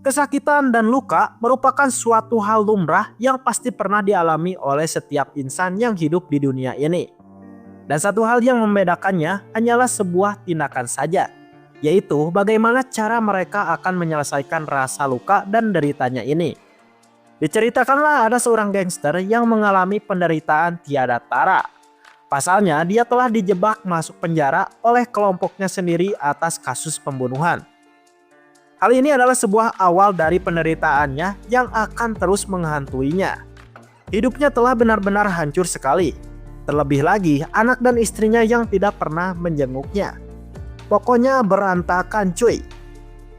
Kesakitan dan luka merupakan suatu hal lumrah yang pasti pernah dialami oleh setiap insan yang hidup di dunia ini. Dan satu hal yang membedakannya hanyalah sebuah tindakan saja, yaitu bagaimana cara mereka akan menyelesaikan rasa luka dan deritanya ini. Diceritakanlah ada seorang gangster yang mengalami penderitaan tiada tara. Pasalnya dia telah dijebak masuk penjara oleh kelompoknya sendiri atas kasus pembunuhan. Hal ini adalah sebuah awal dari penderitaannya yang akan terus menghantuinya. Hidupnya telah benar-benar hancur sekali. Terlebih lagi anak dan istrinya yang tidak pernah menjenguknya. Pokoknya berantakan cuy.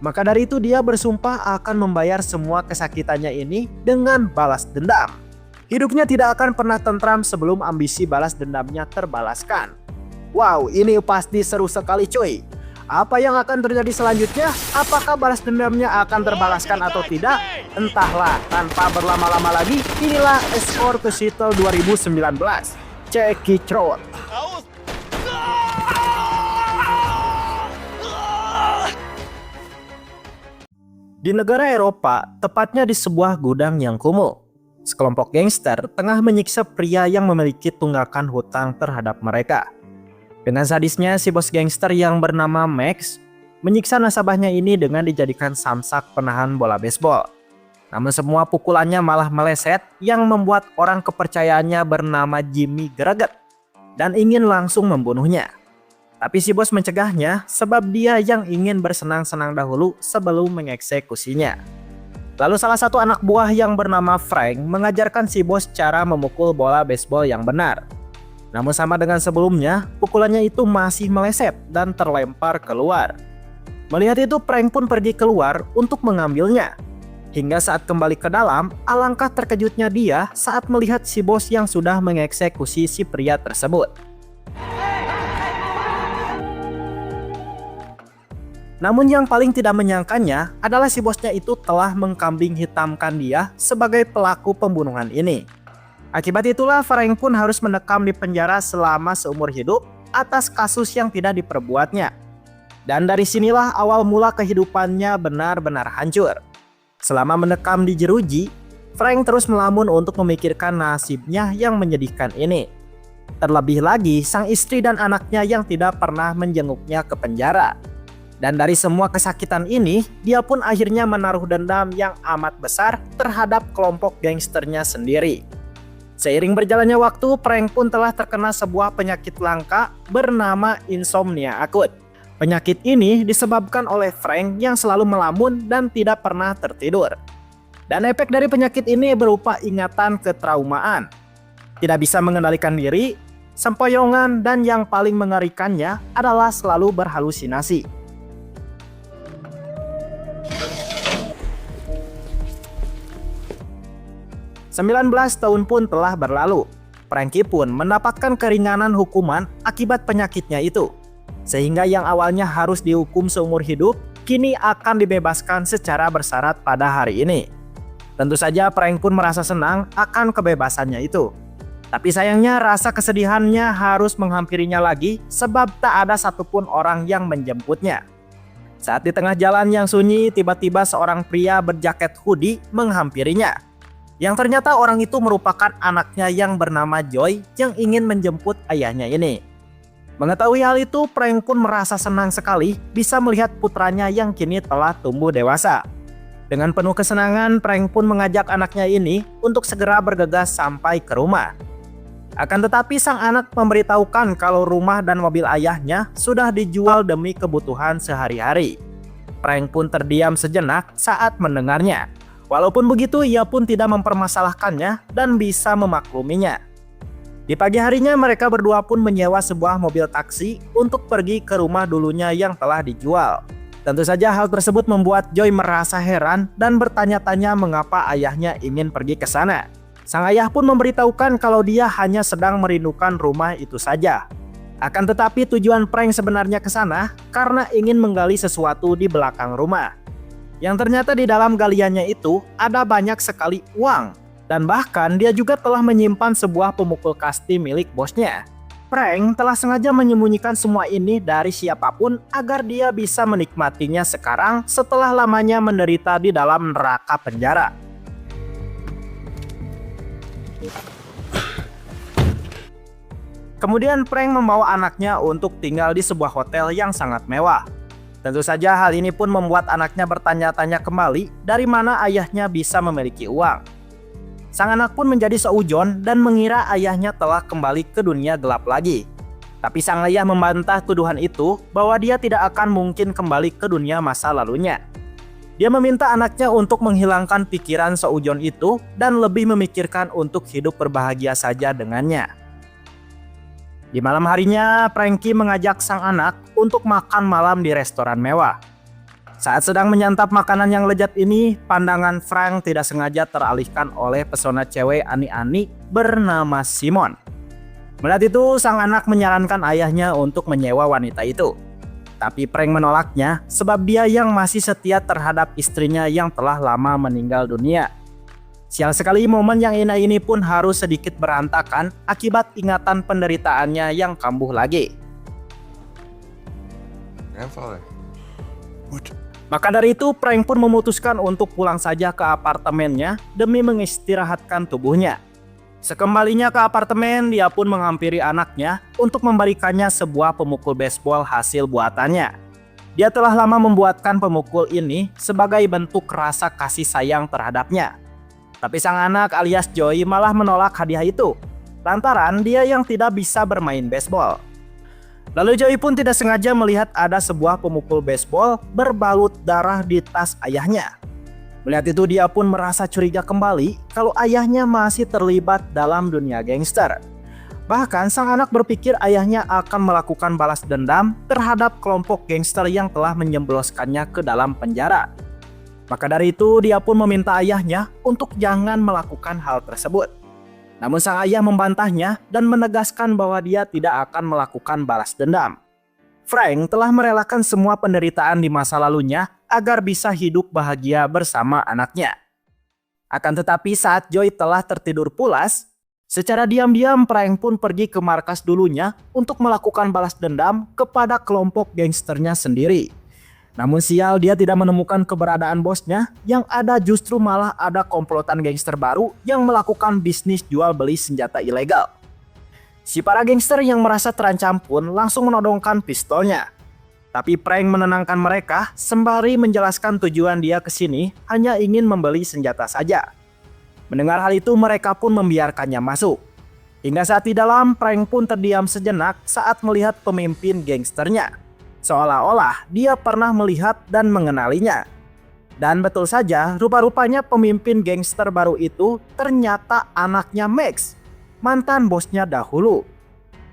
Maka dari itu dia bersumpah akan membayar semua kesakitannya ini dengan balas dendam. Hidupnya tidak akan pernah tentram sebelum ambisi balas dendamnya terbalaskan. Wow, ini pasti seru sekali cuy. Apa yang akan terjadi selanjutnya? Apakah balas dendamnya akan terbalaskan atau tidak? Entahlah. Tanpa berlama-lama lagi, inilah Escort to Seattle 2019. Check it out. Di negara Eropa, tepatnya di sebuah gudang yang kumuh, sekelompok gangster tengah menyiksa pria yang memiliki tunggakan hutang terhadap mereka. Dengan sadisnya, si bos gangster yang bernama Max menyiksa nasabahnya ini dengan dijadikan samsak penahan bola baseball. Namun semua pukulannya malah meleset yang membuat orang kepercayaannya bernama Jimmy greget dan ingin langsung membunuhnya. Tapi si bos mencegahnya sebab dia yang ingin bersenang-senang dahulu sebelum mengeksekusinya. Lalu salah satu anak buah yang bernama Frank mengajarkan si bos cara memukul bola baseball yang benar. Namun sama dengan sebelumnya, pukulannya itu masih meleset dan terlempar keluar. Melihat itu, Frank pun pergi keluar untuk mengambilnya. Hingga saat kembali ke dalam, alangkah terkejutnya dia saat melihat si bos yang sudah mengeksekusi si pria tersebut. Namun yang paling tidak menyangkanya adalah si bosnya itu telah mengkambing hitamkan dia sebagai pelaku pembunuhan ini. Akibat itulah Frank pun harus mendekam di penjara selama seumur hidup atas kasus yang tidak diperbuatnya. Dan dari sinilah awal mula kehidupannya benar-benar hancur. Selama mendekam di jeruji, Frank terus melamun untuk memikirkan nasibnya yang menyedihkan ini. Terlebih lagi sang istri dan anaknya yang tidak pernah menjenguknya ke penjara. Dan dari semua kesakitan ini, dia pun akhirnya menaruh dendam yang amat besar terhadap kelompok gangsternya sendiri. Seiring berjalannya waktu, Frank pun telah terkena sebuah penyakit langka bernama insomnia akut. Penyakit ini disebabkan oleh Frank yang selalu melamun dan tidak pernah tertidur. Dan efek dari penyakit ini berupa ingatan ketraumaan, tidak bisa mengendalikan diri, sempoyongan, dan yang paling mengerikannya adalah selalu berhalusinasi. 19 tahun pun telah berlalu. Frankie pun mendapatkan keringanan hukuman akibat penyakitnya itu. Sehingga yang awalnya harus dihukum seumur hidup, kini akan dibebaskan secara bersyarat pada hari ini. Tentu saja Frank pun merasa senang akan kebebasannya itu. Tapi sayangnya rasa kesedihannya harus menghampirinya lagi sebab tak ada satupun orang yang menjemputnya. Saat di tengah jalan yang sunyi, tiba-tiba seorang pria berjaket hoodie menghampirinya. Yang ternyata orang itu merupakan anaknya yang bernama Joy yang ingin menjemput ayahnya ini. Mengetahui hal itu, Frank pun merasa senang sekali bisa melihat putranya yang kini telah tumbuh dewasa. Dengan penuh kesenangan, Frank pun mengajak anaknya ini untuk segera bergegas sampai ke rumah. Akan tetapi sang anak memberitahukan kalau rumah dan mobil ayahnya sudah dijual demi kebutuhan sehari-hari. Frank pun terdiam sejenak saat mendengarnya. Walaupun begitu, ia pun tidak mempermasalahkannya dan bisa memakluminya. Di pagi harinya mereka berdua pun menyewa sebuah mobil taksi untuk pergi ke rumah dulunya yang telah dijual. Tentu saja hal tersebut membuat Joy merasa heran dan bertanya-tanya mengapa ayahnya ingin pergi ke sana. Sang ayah pun memberitahukan kalau dia hanya sedang merindukan rumah itu saja. Akan tetapi tujuan Frank sebenarnya ke sana karena ingin menggali sesuatu di belakang rumah. Yang ternyata di dalam galiannya itu ada banyak sekali uang. Dan bahkan dia juga telah menyimpan sebuah pemukul kasti milik bosnya. Frank telah sengaja menyembunyikan semua ini dari siapapun agar dia bisa menikmatinya sekarang setelah lamanya menderita di dalam neraka penjara. Kemudian Frank membawa anaknya untuk tinggal di sebuah hotel yang sangat mewah. Tentu saja hal ini pun membuat anaknya bertanya-tanya kembali dari mana ayahnya bisa memiliki uang. Sang anak pun menjadi seujon dan mengira ayahnya telah kembali ke dunia gelap lagi. Tapi sang ayah membantah tuduhan itu bahwa dia tidak akan mungkin kembali ke dunia masa lalunya. Dia meminta anaknya untuk menghilangkan pikiran seujon itu dan lebih memikirkan untuk hidup berbahagia saja dengannya. Di malam harinya, Frankie mengajak sang anak untuk makan malam di restoran mewah. Saat sedang menyantap makanan yang lezat ini, pandangan Frank tidak sengaja teralihkan oleh pesona cewek ani-ani bernama Simon. Melihat itu, sang anak menyarankan ayahnya untuk menyewa wanita itu. Tapi Frank menolaknya sebab dia yang masih setia terhadap istrinya yang telah lama meninggal dunia. Sial sekali, momen yang indah ini pun harus sedikit berantakan akibat ingatan penderitaannya yang kambuh lagi. Grandfather. Maka dari itu, Frank pun memutuskan untuk pulang saja ke apartemennya demi mengistirahatkan tubuhnya. Sekembalinya ke apartemen, dia pun menghampiri anaknya untuk memberikannya sebuah pemukul baseball hasil buatannya. Dia telah lama membuatkan pemukul ini sebagai bentuk rasa kasih sayang terhadapnya. Tapi sang anak alias Joey malah menolak hadiah itu, lantaran dia yang tidak bisa bermain baseball. Lalu Joey pun tidak sengaja melihat ada sebuah pemukul baseball berbalut darah di tas ayahnya. Melihat itu, dia pun merasa curiga kembali kalau ayahnya masih terlibat dalam dunia gangster. Bahkan sang anak berpikir ayahnya akan melakukan balas dendam terhadap kelompok gangster yang telah menjebloskannya ke dalam penjara. Maka dari itu, dia pun meminta ayahnya untuk jangan melakukan hal tersebut. Namun sang ayah membantahnya dan menegaskan bahwa dia tidak akan melakukan balas dendam. Frank telah merelakan semua penderitaan di masa lalunya agar bisa hidup bahagia bersama anaknya. Akan tetapi saat Joey telah tertidur pulas, secara diam-diam Frank pun pergi ke markas dulunya untuk melakukan balas dendam kepada kelompok gangsternya sendiri. Namun sial, dia tidak menemukan keberadaan bosnya, yang ada justru malah ada komplotan gangster baru yang melakukan bisnis jual beli senjata ilegal. Si para gangster yang merasa terancam pun langsung menodongkan pistolnya. Tapi Frank menenangkan mereka sembari menjelaskan tujuan dia ke sini hanya ingin membeli senjata saja. Mendengar hal itu, mereka pun membiarkannya masuk. Hingga saat di dalam, Frank pun terdiam sejenak saat melihat pemimpin gangsternya. Seolah-olah dia pernah melihat dan mengenalinya. Dan betul saja, rupa-rupanya pemimpin gangster baru itu ternyata anaknya Max, mantan bosnya dahulu.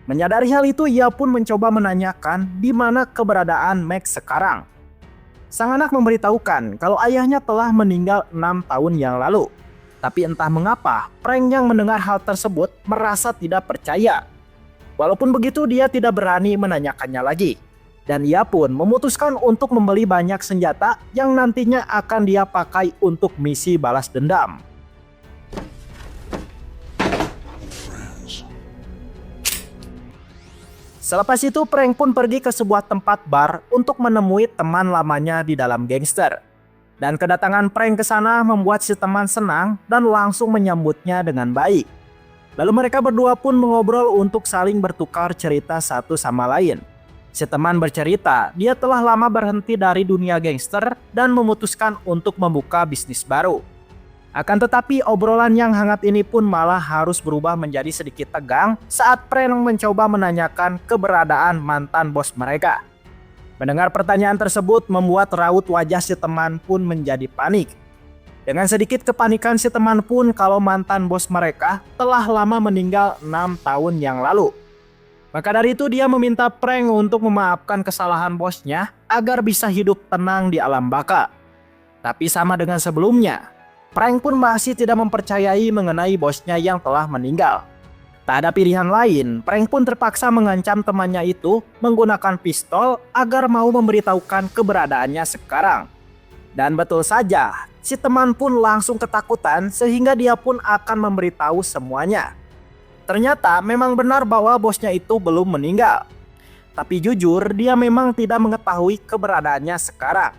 Menyadari hal itu, ia pun mencoba menanyakan di mana keberadaan Max sekarang. Sang anak memberitahukan kalau ayahnya telah meninggal 6 tahun yang lalu. Tapi entah mengapa, Frank yang mendengar hal tersebut merasa tidak percaya. Walaupun begitu, dia tidak berani menanyakannya lagi. Dan ia pun memutuskan untuk membeli banyak senjata yang nantinya akan dia pakai untuk misi balas dendam. Selepas itu, Frank pun pergi ke sebuah tempat bar untuk menemui teman lamanya di dalam gangster. Dan kedatangan Frank ke sana membuat si teman senang dan langsung menyambutnya dengan baik. Lalu mereka berdua pun mengobrol untuk saling bertukar cerita satu sama lain. Si teman bercerita, dia telah lama berhenti dari dunia gangster dan memutuskan untuk membuka bisnis baru. Akan tetapi obrolan yang hangat ini pun malah harus berubah menjadi sedikit tegang saat Frank mencoba menanyakan keberadaan mantan bos mereka. Mendengar pertanyaan tersebut membuat raut wajah si teman pun menjadi panik. Dengan sedikit kepanikan si teman pun kalau mantan bos mereka telah lama meninggal 6 tahun yang lalu. Maka dari itu dia meminta Frank untuk memaafkan kesalahan bosnya agar bisa hidup tenang di alam baka. Tapi sama dengan sebelumnya, Frank pun masih tidak mempercayai mengenai bosnya yang telah meninggal. Tak ada pilihan lain, Frank pun terpaksa mengancam temannya itu menggunakan pistol agar mau memberitahukan keberadaannya sekarang. Dan betul saja, si teman pun langsung ketakutan sehingga dia pun akan memberitahu semuanya. Ternyata memang benar bahwa bosnya itu belum meninggal. Tapi jujur, dia memang tidak mengetahui keberadaannya sekarang.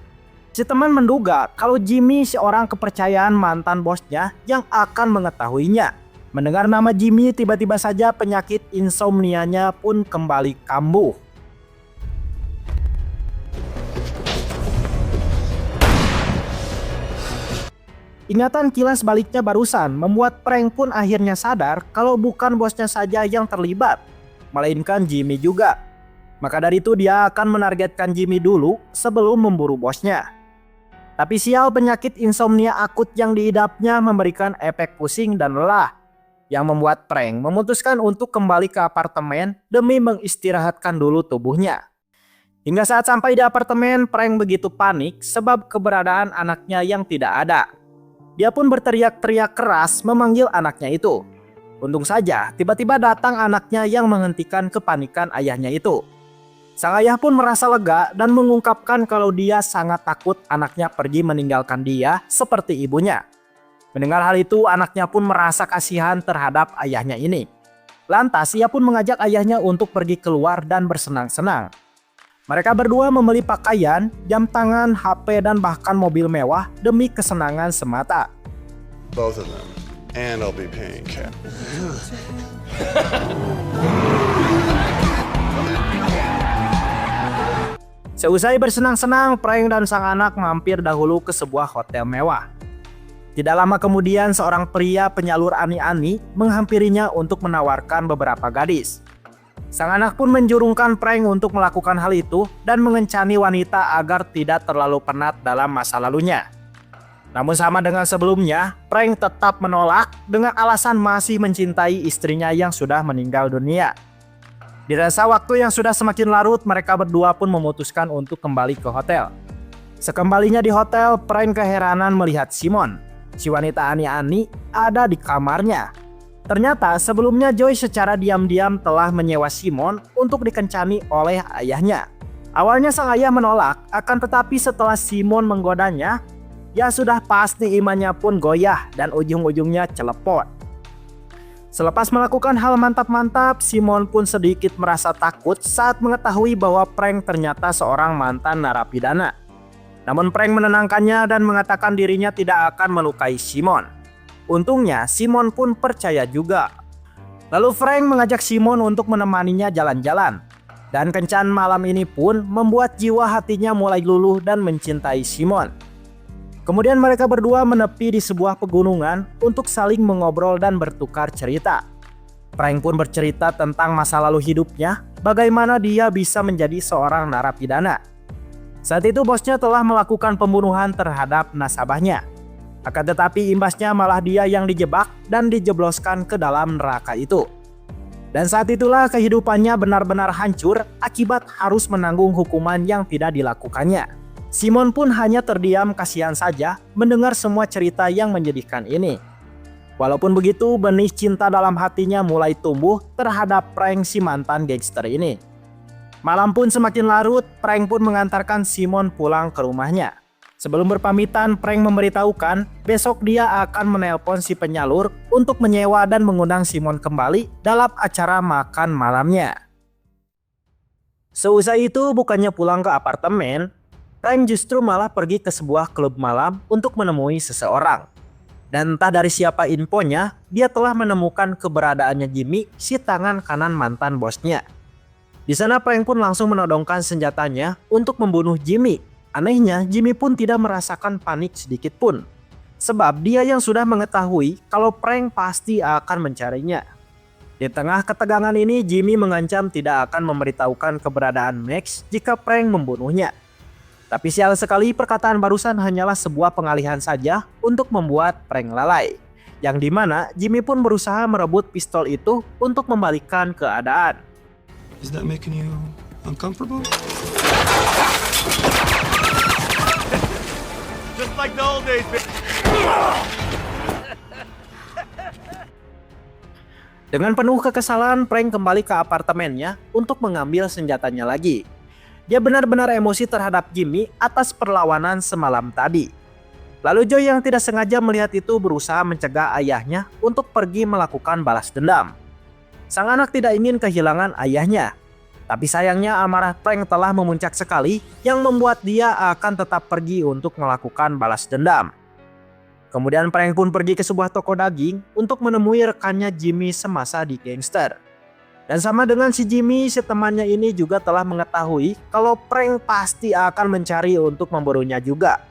Si teman menduga kalau Jimmy seorang kepercayaan mantan bosnya yang akan mengetahuinya. Mendengar nama Jimmy, tiba-tiba saja penyakit insomnianya pun kembali kambuh. Ingatan kilas baliknya barusan membuat Frank pun akhirnya sadar kalau bukan bosnya saja yang terlibat, melainkan Jimmy juga. Maka dari itu dia akan menargetkan Jimmy dulu sebelum memburu bosnya. Tapi sial, penyakit insomnia akut yang diidapnya memberikan efek pusing dan lelah, yang membuat Frank memutuskan untuk kembali ke apartemen demi mengistirahatkan dulu tubuhnya. Hingga saat sampai di apartemen, Frank begitu panik sebab keberadaan anaknya yang tidak ada. Dia pun berteriak-teriak keras memanggil anaknya itu. Untung saja tiba-tiba datang anaknya yang menghentikan kepanikan ayahnya itu. Sang ayah pun merasa lega dan mengungkapkan kalau dia sangat takut anaknya pergi meninggalkan dia seperti ibunya. Mendengar hal itu, anaknya pun merasa kasihan terhadap ayahnya ini. Lantas ia pun mengajak ayahnya untuk pergi keluar dan bersenang-senang. Mereka berdua membeli pakaian, jam tangan, HP, dan bahkan mobil mewah demi kesenangan semata. Both of them, and I'll be paying cash. Seusai bersenang-senang, Frank dan sang anak mampir dahulu ke sebuah hotel mewah. Tidak lama kemudian, seorang pria penyalur ani-ani menghampirinya untuk menawarkan beberapa gadis. Sang anak pun menjurungkan Frank untuk melakukan hal itu dan mengencani wanita agar tidak terlalu penat dalam masa lalunya. Namun sama dengan sebelumnya, Frank tetap menolak dengan alasan masih mencintai istrinya yang sudah meninggal dunia. Dirasa waktu yang sudah semakin larut, mereka berdua pun memutuskan untuk kembali ke hotel. Sekembalinya di hotel, Frank keheranan melihat Simon, si wanita ani-ani, ada di kamarnya. Ternyata sebelumnya Joy secara diam-diam telah menyewa Simon untuk dikencani oleh ayahnya. Awalnya sang ayah menolak, akan tetapi setelah Simon menggodanya, ya sudah pasti imannya pun goyah dan ujung-ujungnya celepot. Selepas melakukan hal mantap-mantap, Simon pun sedikit merasa takut saat mengetahui bahwa Frank ternyata seorang mantan narapidana. Namun Frank menenangkannya dan mengatakan dirinya tidak akan melukai Simon. Untungnya Simon pun percaya juga. Lalu Frank mengajak Simon untuk menemaninya jalan-jalan. Dan kencan malam ini pun membuat jiwa hatinya mulai luluh dan mencintai Simon. Kemudian mereka berdua menepi di sebuah pegunungan untuk saling mengobrol dan bertukar cerita. Frank pun bercerita tentang masa lalu hidupnya, bagaimana dia bisa menjadi seorang narapidana. Saat itu bosnya telah melakukan pembunuhan terhadap nasabahnya. Akan tetapi imbasnya malah dia yang dijebak dan dijebloskan ke dalam neraka itu. Dan saat itulah kehidupannya benar-benar hancur akibat harus menanggung hukuman yang tidak dilakukannya. Simon pun hanya terdiam kasihan saja mendengar semua cerita yang menyedihkan ini. Walaupun begitu, benih cinta dalam hatinya mulai tumbuh terhadap Frank si mantan gangster ini. Malam pun semakin larut, Frank pun mengantarkan Simon pulang ke rumahnya. Sebelum berpamitan, Frank memberitahukan besok dia akan menelpon si penyalur untuk menyewa dan mengundang Simon kembali dalam acara makan malamnya. Seusai itu, bukannya pulang ke apartemen, Frank justru malah pergi ke sebuah klub malam untuk menemui seseorang. Dan entah dari siapa infonya, dia telah menemukan keberadaannya Jimmy, si tangan kanan mantan bosnya. Di sana Frank pun langsung menodongkan senjatanya untuk membunuh Jimmy. Anehnya, Jimmy pun tidak merasakan panik sedikit pun. Sebab dia yang sudah mengetahui kalau Frank pasti akan mencarinya. Di tengah ketegangan ini, Jimmy mengancam tidak akan memberitahukan keberadaan Max jika Frank membunuhnya. Tapi sial sekali, perkataan barusan hanyalah sebuah pengalihan saja untuk membuat Frank lalai. Yang dimana Jimmy pun berusaha merebut pistol itu untuk membalikan keadaan. Is that making you uncomfortable? Just like the old days, baby. Dengan penuh kekesalan, Frank kembali ke apartemennya untuk mengambil senjatanya lagi. Dia benar-benar emosi terhadap Jimmy atas perlawanan semalam tadi. Lalu Joy yang tidak sengaja melihat itu berusaha mencegah ayahnya untuk pergi melakukan balas dendam. Sang anak tidak ingin kehilangan ayahnya. Tapi sayangnya amarah Frank telah memuncak sekali yang membuat dia akan tetap pergi untuk melakukan balas dendam. Kemudian Frank pun pergi ke sebuah toko daging untuk menemui rekannya Jimmy semasa di gangster. Dan sama dengan si Jimmy, si temannya ini juga telah mengetahui kalau Frank pasti akan mencari untuk memburunya juga.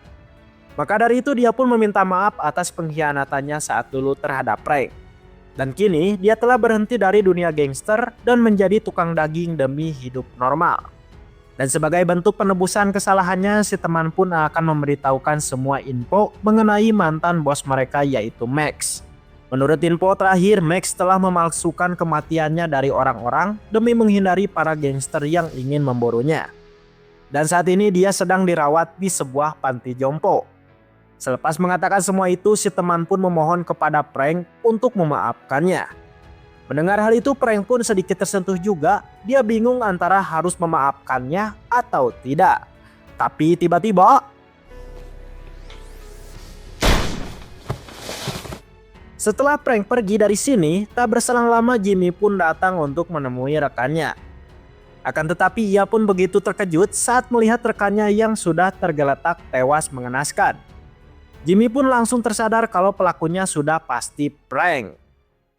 Maka dari itu dia pun meminta maaf atas pengkhianatannya saat dulu terhadap Frank. Dan kini dia telah berhenti dari dunia gangster dan menjadi tukang daging demi hidup normal. Dan sebagai bentuk penebusan kesalahannya, si teman pun akan memberitahukan semua info mengenai mantan bos mereka yaitu Max. Menurut info terakhir, Max telah memalsukan kematiannya dari orang-orang demi menghindari para gangster yang ingin memburunya. Dan saat ini dia sedang dirawat di sebuah panti jompo. Selepas mengatakan semua itu, si teman pun memohon kepada Frank untuk memaafkannya. Mendengar hal itu, Frank pun sedikit tersentuh juga. Dia bingung antara harus memaafkannya atau tidak. Tapi tiba-tiba setelah Frank pergi dari sini, tak berselang lama Jimmy pun datang untuk menemui rekannya. Akan tetapi ia pun begitu terkejut saat melihat rekannya yang sudah tergeletak tewas mengenaskan. Jimmy pun langsung tersadar kalau pelakunya sudah pasti Frank.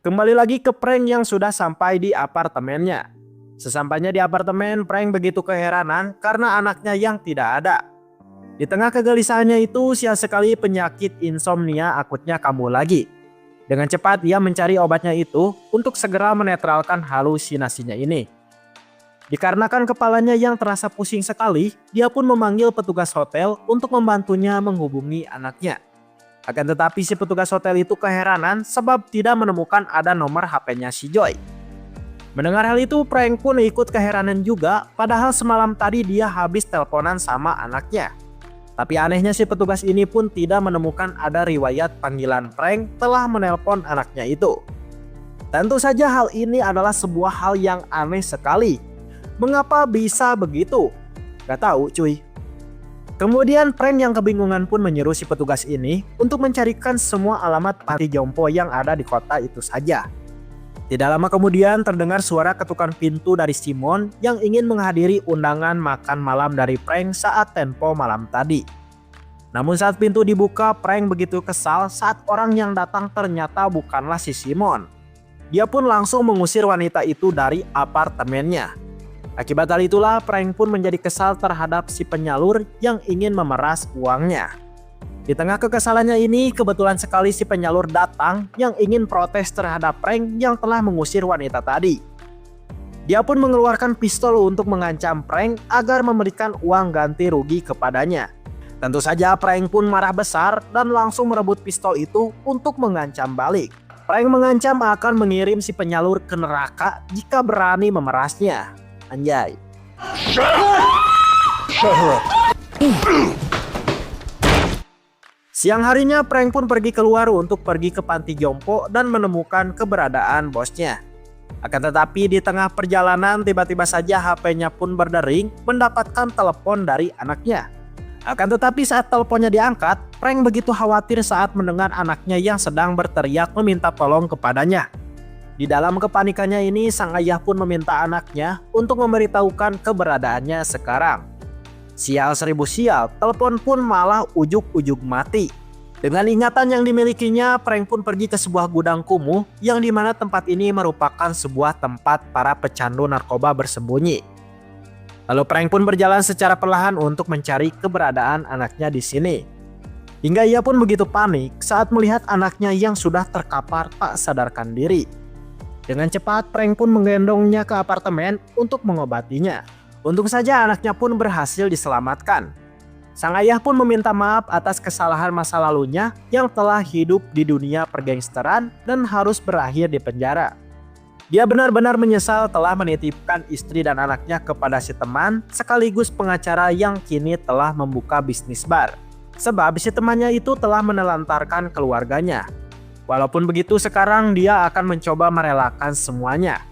Kembali lagi ke Frank yang sudah sampai di apartemennya. Sesampainya di apartemen, Frank begitu keheranan karena anaknya yang tidak ada. Di tengah kegelisahannya itu, sial sekali penyakit insomnia akutnya kambuh lagi. Dengan cepat ia mencari obatnya itu untuk segera menetralkan halusinasinya ini. Dikarenakan kepalanya yang terasa pusing sekali, dia pun memanggil petugas hotel untuk membantunya menghubungi anaknya. Akan tetapi si petugas hotel itu keheranan sebab tidak menemukan ada nomor HP-nya si Joy. Mendengar hal itu, Frank pun ikut keheranan juga, padahal semalam tadi dia habis teleponan sama anaknya. Tapi anehnya si petugas ini pun tidak menemukan ada riwayat panggilan Frank telah menelpon anaknya itu. Tentu saja hal ini adalah sebuah hal yang aneh sekali. Mengapa bisa begitu? Gak tahu cuy. Kemudian Frank yang kebingungan pun menyuruh si petugas ini untuk mencarikan semua alamat panti jompo yang ada di kota itu saja. Tidak lama kemudian terdengar suara ketukan pintu dari Simon yang ingin menghadiri undangan makan malam dari Frank saat tempo malam tadi. Namun saat pintu dibuka, Frank begitu kesal saat orang yang datang ternyata bukanlah si Simon. Dia pun langsung mengusir wanita itu dari apartemennya. Akibat hal itulah Frank pun menjadi kesal terhadap si penyalur yang ingin memeras uangnya. Di tengah kekesalannya ini, kebetulan sekali si penyalur datang yang ingin protes terhadap Frank yang telah mengusir wanita tadi. Dia pun mengeluarkan pistol untuk mengancam Frank agar memberikan uang ganti rugi kepadanya. Tentu saja Frank pun marah besar dan langsung merebut pistol itu untuk mengancam balik. Frank mengancam akan mengirim si penyalur ke neraka jika berani memerasnya. Anjay. Siang harinya Frank pun pergi keluar untuk pergi ke panti jompo dan menemukan keberadaan bosnya. Akan tetapi di tengah perjalanan tiba-tiba saja HP-nya pun berdering mendapatkan telepon dari anaknya. Akan tetapi saat teleponnya diangkat, Frank begitu khawatir saat mendengar anaknya yang sedang berteriak meminta tolong kepadanya. Di dalam kepanikannya ini, sang ayah pun meminta anaknya untuk memberitahukan keberadaannya sekarang. Sial seribu sial, telepon pun malah ujuk-ujuk mati. Dengan ingatan yang dimilikinya, Frank pun pergi ke sebuah gudang kumuh yang dimana tempat ini merupakan sebuah tempat para pecandu narkoba bersembunyi. Lalu Frank pun berjalan secara perlahan untuk mencari keberadaan anaknya di sini. Hingga ia pun begitu panik saat melihat anaknya yang sudah terkapar tak sadarkan diri. Dengan cepat, Frank pun menggendongnya ke apartemen untuk mengobatinya. Untung saja anaknya pun berhasil diselamatkan. Sang ayah pun meminta maaf atas kesalahan masa lalunya yang telah hidup di dunia pergangsteran dan harus berakhir di penjara. Dia benar-benar menyesal telah menitipkan istri dan anaknya kepada si teman sekaligus pengacara yang kini telah membuka bisnis bar. Sebab si temannya itu telah menelantarkan keluarganya. Walaupun begitu, sekarang dia akan mencoba merelakan semuanya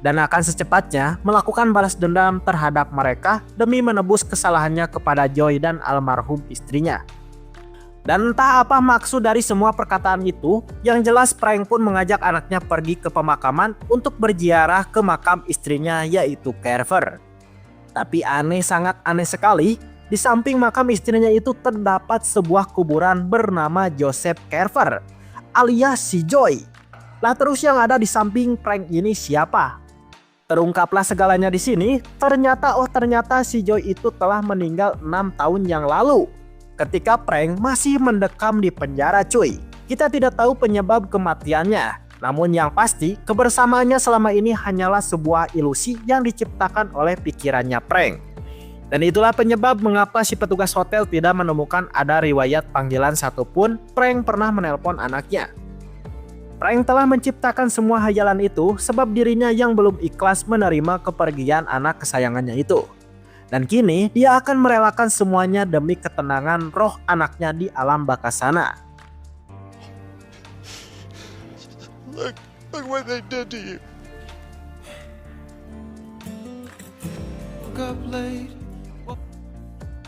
dan akan secepatnya melakukan balas dendam terhadap mereka demi menebus kesalahannya kepada Joy dan almarhum istrinya. Dan entah apa maksud dari semua perkataan itu, yang jelas Frank pun mengajak anaknya pergi ke pemakaman untuk berziarah ke makam istrinya yaitu Carver. Tapi sangat aneh sekali, di samping makam istrinya itu terdapat sebuah kuburan bernama Joseph Carver alias si Joy. Lah terus yang ada di samping Frank ini siapa? Terungkaplah segalanya di sini. Ternyata si Joy itu telah meninggal 6 tahun yang lalu ketika Frank masih mendekam di penjara cuy. Kita tidak tahu penyebab kematiannya. Namun yang pasti kebersamaannya selama ini hanyalah sebuah ilusi yang diciptakan oleh pikirannya Frank. Dan itulah penyebab mengapa si petugas hotel tidak menemukan ada riwayat panggilan satupun Frank pernah menelpon anaknya. Frank telah menciptakan semua hayalan itu sebab dirinya yang belum ikhlas menerima kepergian anak kesayangannya itu. Dan kini dia akan merelakan semuanya demi ketenangan roh anaknya di alam baka sana. Look what they did to you.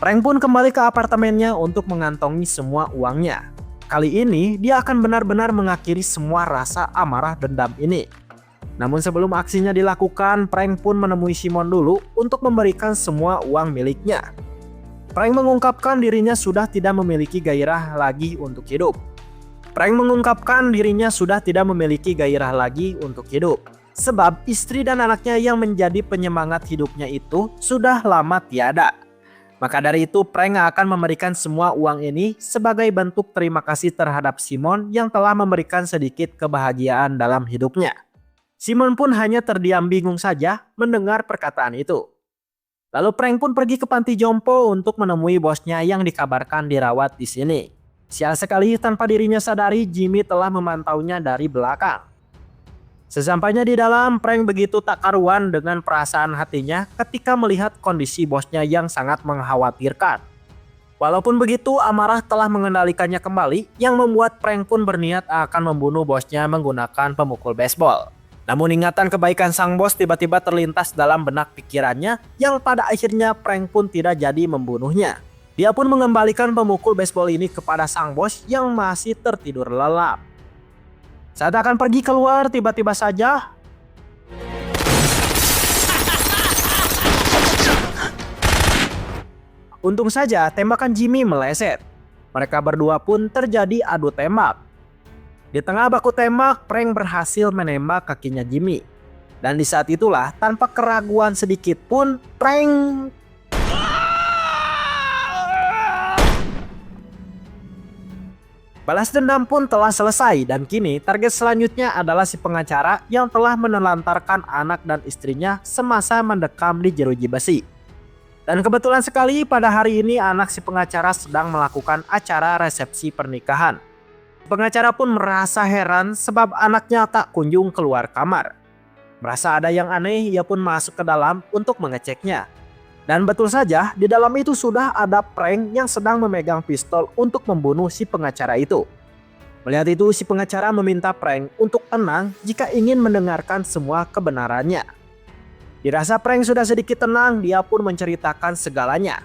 Frank pun kembali ke apartemennya untuk mengantongi semua uangnya. Kali ini dia akan benar-benar mengakhiri semua rasa amarah dendam ini. Namun sebelum aksinya dilakukan, Frank pun menemui Simon dulu untuk memberikan semua uang miliknya. Frank mengungkapkan dirinya sudah tidak memiliki gairah lagi untuk hidup. Sebab istri dan anaknya yang menjadi penyemangat hidupnya itu sudah lama tiada. Maka dari itu Frank akan memberikan semua uang ini sebagai bentuk terima kasih terhadap Simon yang telah memberikan sedikit kebahagiaan dalam hidupnya. Simon pun hanya terdiam bingung saja mendengar perkataan itu. Lalu Frank pun pergi ke panti jompo untuk menemui bosnya yang dikabarkan dirawat di sini. Sial sekali, tanpa dirinya sadari Jimmy telah memantaunya dari belakang. Sesampainya di dalam, Frank begitu tak karuan dengan perasaan hatinya ketika melihat kondisi bosnya yang sangat mengkhawatirkan. Walaupun begitu, amarah telah mengendalikannya kembali yang membuat Frank pun berniat akan membunuh bosnya menggunakan pemukul baseball. Namun ingatan kebaikan sang bos tiba-tiba terlintas dalam benak pikirannya yang pada akhirnya Frank pun tidak jadi membunuhnya. Dia pun mengembalikan pemukul baseball ini kepada sang bos yang masih tertidur lelap. Saat akan pergi keluar, tiba-tiba saja untung saja tembakan Jimmy meleset. Mereka berdua pun terjadi adu tembak. Di tengah baku tembak, Frank berhasil menembak kakinya Jimmy. Dan di saat itulah, tanpa keraguan sedikit pun, Frank balas dendam pun telah selesai. Dan kini target selanjutnya adalah si pengacara yang telah menelantarkan anak dan istrinya semasa mendekam di jeruji besi. Dan kebetulan sekali pada hari ini anak si pengacara sedang melakukan acara resepsi pernikahan. Pengacara pun merasa heran sebab anaknya tak kunjung keluar kamar. Merasa ada yang aneh, ia pun masuk ke dalam untuk mengeceknya. Dan betul saja, di dalam itu sudah ada Frank yang sedang memegang pistol untuk membunuh si pengacara itu. Melihat itu, si pengacara meminta Frank untuk tenang jika ingin mendengarkan semua kebenarannya. Dirasa Frank sudah sedikit tenang, dia pun menceritakan segalanya.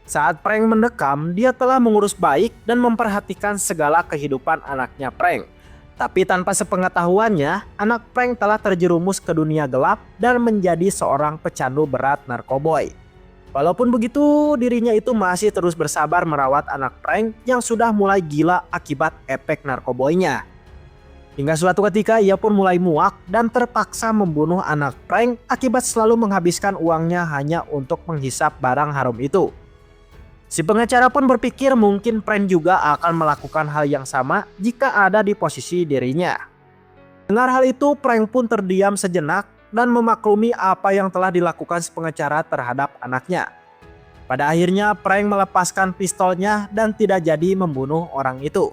Saat Frank mendekam, dia telah mengurus baik dan memperhatikan segala kehidupan anaknya Frank. Tapi tanpa sepengetahuannya, anak Frank telah terjerumus ke dunia gelap dan menjadi seorang pecandu berat narkoboy. Walaupun begitu, dirinya itu masih terus bersabar merawat anak Frank yang sudah mulai gila akibat efek narkoboynya. Hingga suatu ketika ia pun mulai muak dan terpaksa membunuh anak Frank akibat selalu menghabiskan uangnya hanya untuk menghisap barang haram itu. Si pengacara pun berpikir mungkin Frank juga akan melakukan hal yang sama jika ada di posisi dirinya. Dengar hal itu, Frank pun terdiam sejenak dan memaklumi apa yang telah dilakukan si pengacara terhadap anaknya. Pada akhirnya Frank melepaskan pistolnya dan tidak jadi membunuh orang itu.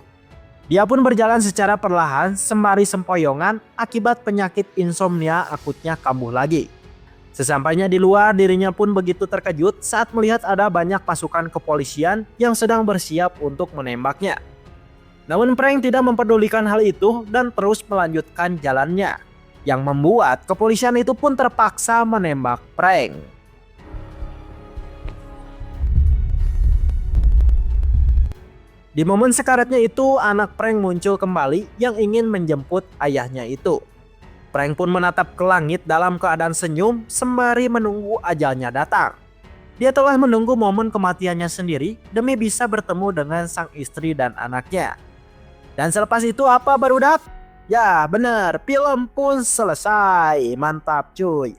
Dia pun berjalan secara perlahan sembari sempoyongan akibat penyakit insomnia akutnya kambuh lagi. Sesampainya di luar, dirinya pun begitu terkejut saat melihat ada banyak pasukan kepolisian yang sedang bersiap untuk menembaknya. Namun Frank tidak mempedulikan hal itu dan terus melanjutkan jalannya, yang membuat kepolisian itu pun terpaksa menembak Frank. Di Di momen sekaratnya itu, anak Frank muncul kembali yang ingin menjemput ayahnya itu. Frank pun menatap ke langit dalam keadaan senyum sembari menunggu ajalnya datang. Dia telah menunggu momen kematiannya sendiri demi bisa bertemu dengan sang istri dan anaknya. Dan selepas itu apa barudak? Ya bener, film pun selesai. Mantap cuy.